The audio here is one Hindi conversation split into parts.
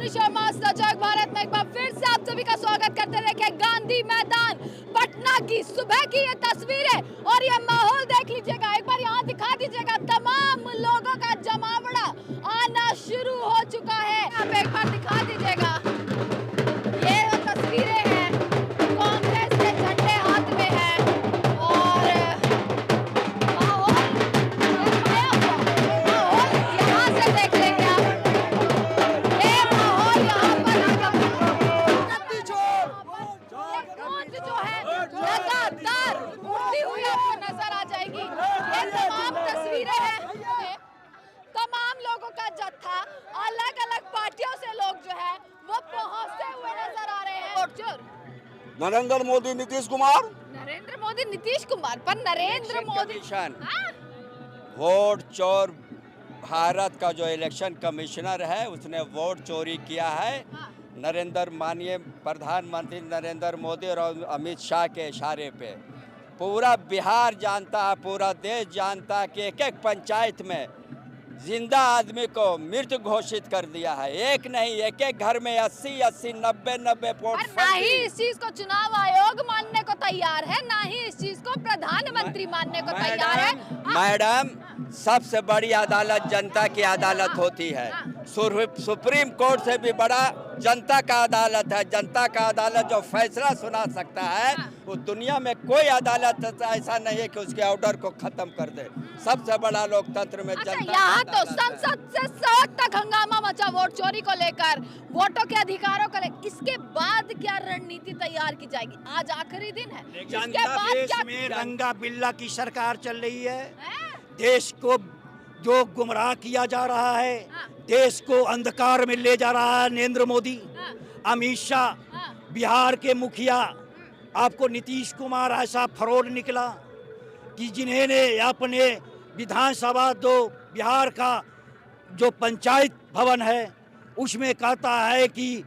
सोनी शर्मा सजग भारत में एक बार फिर से आप सभी का स्वागत करते रहे। गांधी मैदान पटना की सुबह की ये तस्वीरें और ये माहौल देख लीजिएगा, एक बार यहाँ दिखा दीजिएगा। तमाम लोगों का जमावड़ा आना शुरू हो चुका है। आप एक बार दिखा दीजिएगा, ये तस्वीरें हैं, कांग्रेस के झंडे हाथ में है और माहौल यहाँ से देख लेंगे आप। ये माहौल यहाँ पर जो है लगातार उठती हुई आपको नजर आ जाएगी। ये तमाम तस्वीरें हैं, तमाम लोगों का जत्था, अलग अलग पार्टियों से लोग जो है वो पहुंचते हुए नजर आ रहे हैं। वोट चोर नरेंद्र मोदी, नीतीश कुमार। नरेंद्र मोदी, नीतीश कुमार पर नरेंद्र मोदी। वोट चोर भारत का जो इलेक्शन कमिश्नर है उसने वोट चोरी किया है। नरेंद्र माननीय प्रधानमंत्री नरेंद्र मोदी और अमित शाह के इशारे पे पूरा बिहार जानता है, पूरा देश जानता है कि एक एक पंचायत में जिंदा आदमी को मृत घोषित कर दिया है। एक नहीं, एक एक घर में 80-80, 90-90 वोट। ना ही इस चीज को चुनाव आयोग मानने को तैयार है, ना ही इस चीज को प्रधानमंत्री मानने को तैयार है। मैडम, सबसे बड़ी अदालत जनता की अदालत होती है। सुप्रीम कोर्ट से भी बड़ा जनता का अदालत है। जनता का अदालत जो फैसला सुना सकता है, वो दुनिया में कोई अदालत ऐसा नहीं है कि उसके ऑर्डर को खत्म कर दे। सबसे बड़ा लोकतंत्र में जनता। यहाँ तो संसद से सड़क तक हंगामा मचा वोट चोरी को लेकर, वोटों के अधिकारों को लेकर। इसके बाद क्या रणनीति तैयार की जाएगी? आज आखिरी दिन है, इसके बाद देश क्या? में रंगा बिल्ला की सरकार चल रही है। देश को जो गुमराह किया जा रहा है, देश को अंधकार में ले जा रहा है नरेंद्र मोदी, अमित शाह, बिहार के मुखिया। आपको नीतीश कुमार ऐसा फरोड निकला कि जिन्होंने अपने विधानसभा जो बिहार का जो पंचायत भवन है उसमें कहता है कि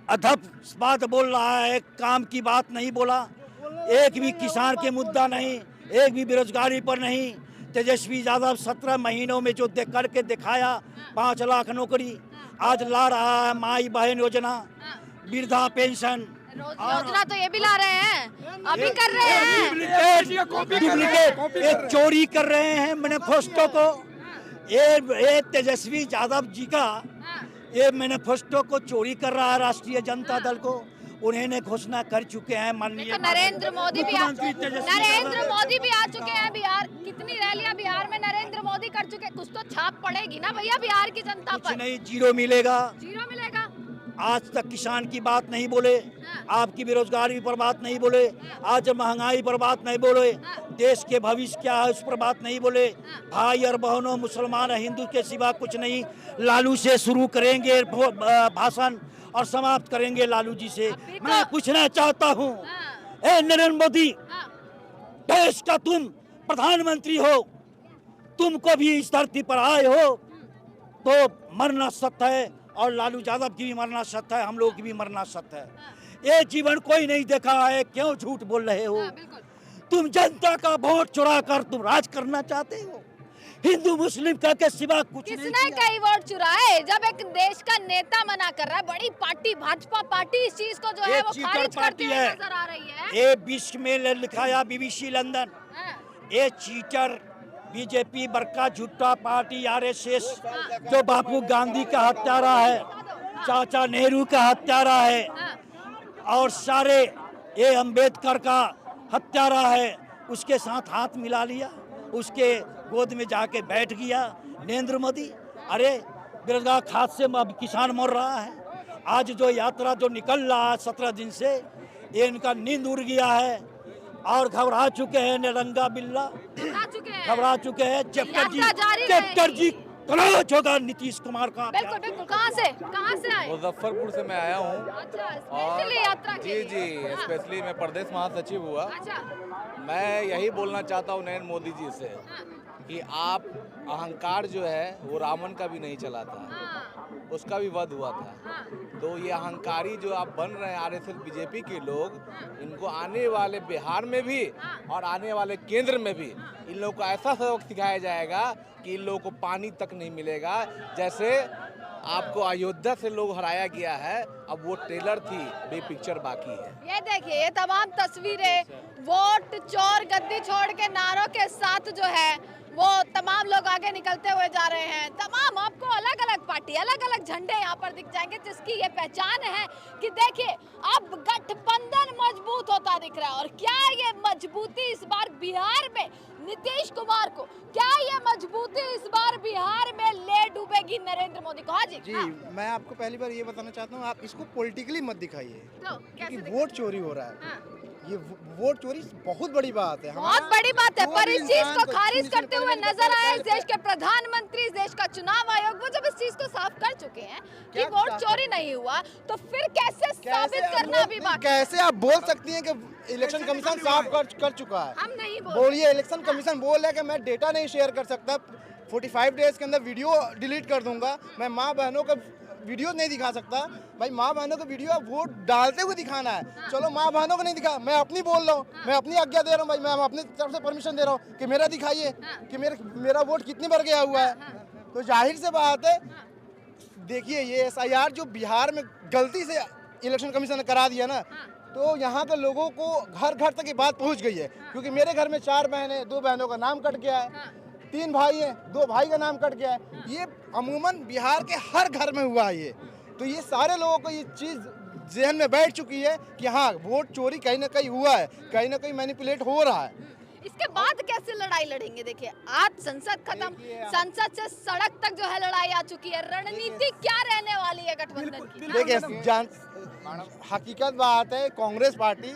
अधप बात बोल रहा है, काम की बात नहीं बोला। एक भी किसान के मुद्दा नहीं, एक भी बेरोजगारी पर नहीं। तेजस्वी यादव 17 महीनों में जो करके दिखाया, 5 लाख नौकरी आज ला रहा है, माई बहन योजना, वृद्धा पेंशन। योजना तो ये भी ला रहे हैं, अभी कर रहे हैं। डुप्लीकेट चोरी कर रहे हैं मैनिफेस्टो को। ये तेजस्वी यादव जी का ये मैनिफेस्टो को चोरी कर रहा है राष्ट्रीय जनता दल को। उन्होंने घोषणा कर चुके हैं माननीय नरेंद्र मोदी भी आ चुके हैं बिहार। कितनी रैलियां बिहार में नरेंद्र मोदी कर चुके, कुछ तो छाप पड़ेगी ना भैया बिहार की जनता पर। नहीं, जीरो मिलेगा। जीरो मिलेगा। आज तक किसान की बात नहीं बोले, आपकी बेरोजगारी पर बात नहीं बोले, आज महंगाई पर बात नहीं बोले, देश के भविष्य क्या है उस पर बात नहीं बोले। भाई और बहनों, मुसलमान हिंदू के सिवा कुछ नहीं। लालू से शुरू करेंगे भाषण और समाप्त करेंगे लालू जी से। मैं पूछना चाहता हूँ, ए नरेंद्र मोदी, देश का तुम प्रधानमंत्री हो, तुमको भी इस धरती पर आए हो तो मरना सत्य है, और लालू यादव की भी मरना सत्य है, हम लोग की भी मरना सत्य है। ये जीवन कोई नहीं देखा है, क्यों झूठ बोल रहे हो? तुम जनता का वोट चुरा कर तुम राज करना चाहते हो। हिंदू मुस्लिम का के सिवा कुछ नहीं। किसने कई वोट चुराए? जब एक देश का नेता मना कर रहा है, बड़ी पार्टी भाजपा पार्टी इस चीज को जो है वो खारिज करती हुई नजर आ रही है। ये विश्व में लिखाया BBC लंदन, ये चीटर बीजेपी बरका झूठा पार्टी RSS जो बापू गांधी का हत्यारा है, चाचा नेहरू का हत्यारा है, और सारे ये अंबेडकर का हत्यारा है, उसके साथ हाथ मिला लिया, उसके गोद में जाके बैठ गया नरेंद्र मोदी। अरे बेरोजगार खाद से किसान मर रहा है। आज जो यात्रा जो निकल रहा है 17 दिन से, ये इनका नींद उड़ गया है और घबरा चुके हैं। नरंगा बिल्ला घबरा चुके हैं। चैप्टर जी क्लोज होगा नीतीश कुमार का। बिल्कुल बिल्कुल। कहाँ से आए? मुजफ्फरपुर से मैं आया हूँ। अच्छा, और स्पेशली यात्रा के लिए? जी, स्पेशली मैं प्रदेश महासचिव हुआ। मैं यही बोलना चाहता हूँ नरेंद्र मोदी जी से कि आप अहंकार जो है वो रावण का भी नहीं चला था, उसका भी वध हुआ था। तो ये अहंकारी जो आप बन रहे हैं RSS बीजेपी के लोग, इनको आने वाले बिहार में भी और आने वाले केंद्र में भी इन लोगों को ऐसा सबक सिखाया जाएगा कि इन लोगों को पानी तक नहीं मिलेगा। जैसे आपको अयोध्या से लोग हराया गया है, अब वो ट्रेलर थी, अभी पिक्चर बाकी है। ये देखिए, ये तमाम तस्वीरें वोट चोर गद्दी छोड़ के नारों के साथ जो है वो तमाम लोग आगे निकलते हुए जा रहे हैं। तमाम आपको अलग अलग पार्टी, अलग अलग झंडे यहाँ पर दिख जाएंगे, जिसकी ये पहचान है कि देखिए अब गठबंधन मजबूत होता दिख रहा है। और क्या ये मजबूती इस बार बिहार में नीतीश कुमार को, क्या ये मजबूती इस बार बिहार में ले डूबेगी नरेंद्र मोदी को? हाँ जी, हाँ। मैं आपको पहली बार ये बताना चाहता हूँ, आप इसको पॉलिटिकली मत दिखाइए, तो क्योंकि कैसे वोट चोरी हो रहा है। ये वोट चोरी बहुत बड़ी बात है, बहुत बड़ी बात है, पर इस चीज को खारिज सुनिए, करते हुए नजर आए इस देश के प्रधानमंत्री, इस देश का चुनाव आयोग, वो जब इस चीज को साफ कर चुके हैं कि क्या वोट साफ चोरी नहीं हुआ, तो फिर कैसे साबित करना भी बाकी? कैसे आप बोल सकती हैं कि इलेक्शन कमीशन साफ कर चुका है? हम नहीं बोलिए, इलेक्शन कमीशन बोल रहा है कि मैं डेटा नहीं शेयर कर सकता, 45 डेज के अंदर वीडियो डिलीट कर दूंगा, मैं माँ बहनों का वीडियो नहीं दिखा सकता। भाई माँ बहनों का वीडियो वोट डालते हुए दिखाना है, चलो माँ बहनों को नहीं दिखा, मैं अपनी बोल रहा हूँ, मैं अपनी आज्ञा दे रहा हूँ, भाई मैं अपनी तरफ से परमिशन दे रहा हूँ कि मेरा दिखाइए कि मेरा वोट कितनी बार गया हुआ है। तो जाहिर से बात है, देखिए ये SIR जो बिहार में गलती से इलेक्शन कमीशन ने करा दिया ना, तो यहाँ के लोगों को घर घर तक ये बात पहुँच गई है। क्योंकि मेरे घर में 4 बहनें, 2 बहनों का नाम कट गया है, 3 भाई हैं, 2 भाई का नाम कट गया है। ये अमूमन बिहार के हर घर में हुआ है ये। तो ये सारे लोगों को ये चीज़ जहन में बैठ चुकी है कि हाँ, वोट चोरी कहीं ना कहीं हुआ है, कहीं ना कहीं मैनिपुलेट हो रहा है। इसके बाद कैसे लड़ाई लड़ेंगे? देखिए आज संसद खत्म, संसद से सड़क तक जो है लड़ाई आ चुकी है, रणनीति क्या रहने वाली है गठबंधन की? देखिए, हकीकत बात है, कांग्रेस पार्टी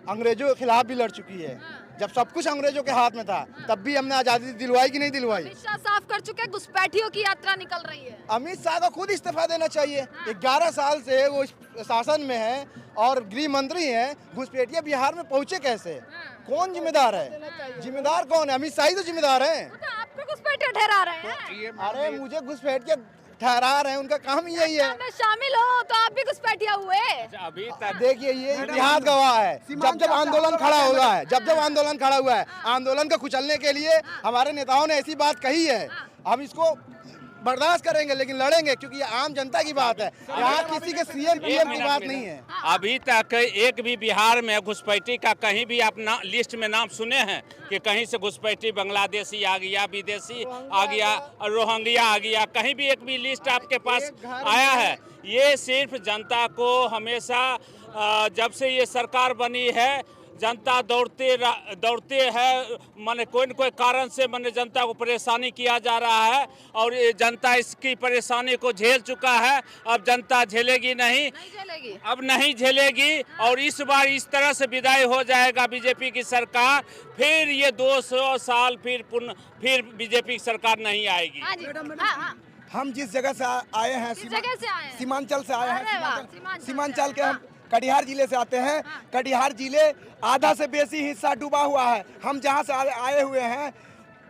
अंग्रेजों के खिलाफ भी लड़ चुकी है। जब सब कुछ अंग्रेजों के हाथ में था, तब भी हमने आजादी दिलवाई कि नहीं दिलवाई? अमित शाह साफ कर चुके, घुसपैठियों की यात्रा निकल रही है। अमित शाह को खुद इस्तीफा देना चाहिए। 11 साल से वो शासन में है और गृह मंत्री हैं, घुसपैठिया बिहार में पहुंचे कैसे? कौन जिम्मेदार है? जिम्मेदार कौन है? अमित शाह ही तो जिम्मेदार है। तो आपको घुसपैठिया ठहरा रहे हैं? अरे मुझे घुसपैठिया ठहरा रहे हैं, उनका काम ही यही है। में शामिल हो तो आप भी घुसपैठिया हुए। अभी तक देखिए ये इतिहास गवाह है, जब आंदोलन खड़ा हुआ है, जब आंदोलन खड़ा हुआ है, आंदोलन को कुचलने के लिए हमारे नेताओं ने ऐसी बात कही है। हम इसको बर्दाश्त करेंगे, लेकिन लड़ेंगे, क्योंकि ये आम जनता की बात है, यहाँ किसी के CM PM की बात नहीं है। अभी तक एक भी बिहार में घुसपैठी का कहीं भी आप लिस्ट में नाम सुने हैं कि कहीं से घुसपैठी बांग्लादेशी आ गया, विदेशी आ गया, रोहिंग्या आ गया, कहीं भी एक भी लिस्ट आपके पास आया है? ये सिर्फ जनता को हमेशा जब से ये सरकार बनी है, जनता दौड़ते है, माने कोई न कोई कारण से माने जनता को परेशानी किया जा रहा है, और ये जनता इसकी परेशानी को झेल चुका है। अब जनता झेलेगी नहीं, अब नहीं झेलेगी, और इस बार इस तरह से विदाई हो जाएगा बीजेपी की सरकार, फिर ये 200 साल फिर बीजेपी की सरकार नहीं आएगी। हम जिस जगह से आए हैं, जगह से आए हैं? सीमांचल से आए अरे वाह, हैं, सीमांचल के हम कटिहार जिले से आते हैं। कटिहार जिले आधा से बेसी हिस्सा डूबा हुआ है। हम जहां से आए हुए हैं,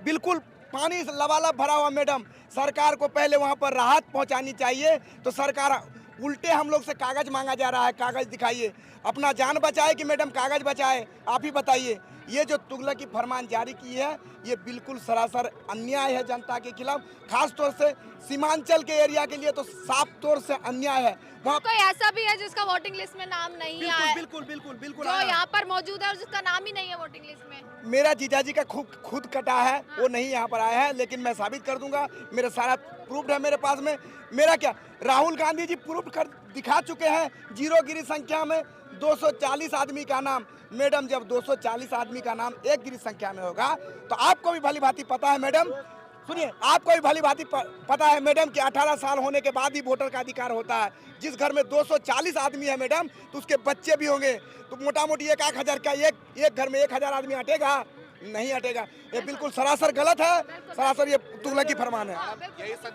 बिल्कुल पानी से लबालब भरा हुआ। मैडम, सरकार को पहले वहां पर राहत पहुंचानी चाहिए, तो सरकार उल्टे हम लोग से कागज मांगा जा रहा है। कागज दिखाइए, अपना जान बचाए कि मैडम कागज बचाए? आप ही बताइए। ये जो तुगलकी फरमान जारी की है, ये बिल्कुल सरासर अन्याय है जनता के खिलाफ, खास तौर से सीमांचल के एरिया के लिए तो साफ तौर से अन्याय है। वहाँ कोई ऐसा भी है जिसका वोटिंग लिस्ट में नाम नहीं आया है? बिल्कुल बिल्कुल बिल्कुल जो यहाँ पर मौजूद है और जिसका नाम ही नहीं है वोटिंग लिस्ट में? मेरा जीजाजी का खुद कटा है, वो नहीं यहाँ पर आया है, लेकिन मैं साबित कर दूंगा। मेरे सारा प्रूफ है मेरे पास में। मेरा क्या, राहुल गांधी जी प्रूफ कर दिखा चुके हैं, जीरो गिरी संख्या में 240 आदमी का नाम। मैडम, जब 240 आदमी का नाम एक गिरी संख्या में होगा, तो आपको भी भली भांति पता है मैडम, सुनिए, आपको भी भली भांति पता है मैडम कि 18 साल होने के बाद ही वोटर का अधिकार होता है। जिस घर में 240 आदमी है मैडम, तो उसके बच्चे भी होंगे, तो मोटा मोटी 1,000 का एक घर में 1,000 आदमी हटेगा? नहीं हटेगा। ये बिल्कुल सरासर गलत है, सरासर ये तुगलकी फरमान है,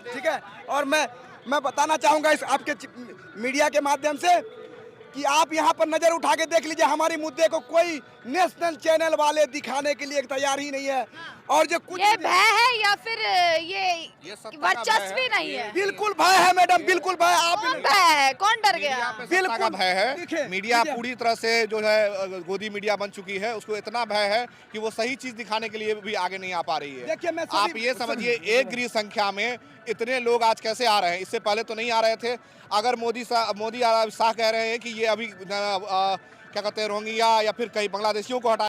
ठीक है। और मैं बताना चाहूँगा इस आपके मीडिया के माध्यम से कि आप यहाँ पर नजर उठा के देख लीजिए, हमारी मुद्दे को कोई नेशनल चैनल वाले दिखाने के लिए तैयार ही नहीं है। और जो कुछ ये भय है या फिर ये वर्चस्व नहीं है? बिल्कुल भय है मैडम, बिल्कुल भय। आप कौन भय है? कौन डर गया? मीडिया पे सत्ता का भय देखिए, है। मीडिया देखिए। पूरी तरह से जो है गोदी मीडिया बन चुकी है, उसको इतना भय है कि वो सही चीज दिखाने के लिए भी आगे नहीं आ पा रही है। देखिए, मैं आप सभी- ये समझिए एक गिरी संख्या में इतने लोग आज कैसे आ रहे हैं, इससे पहले तो नहीं आ रहे थे। अगर मोदी शाह कह रहे हैं कि ये अभी क्या कहते हैं रोहिंग्या या फिर कई बांग्लादेशियों को हटा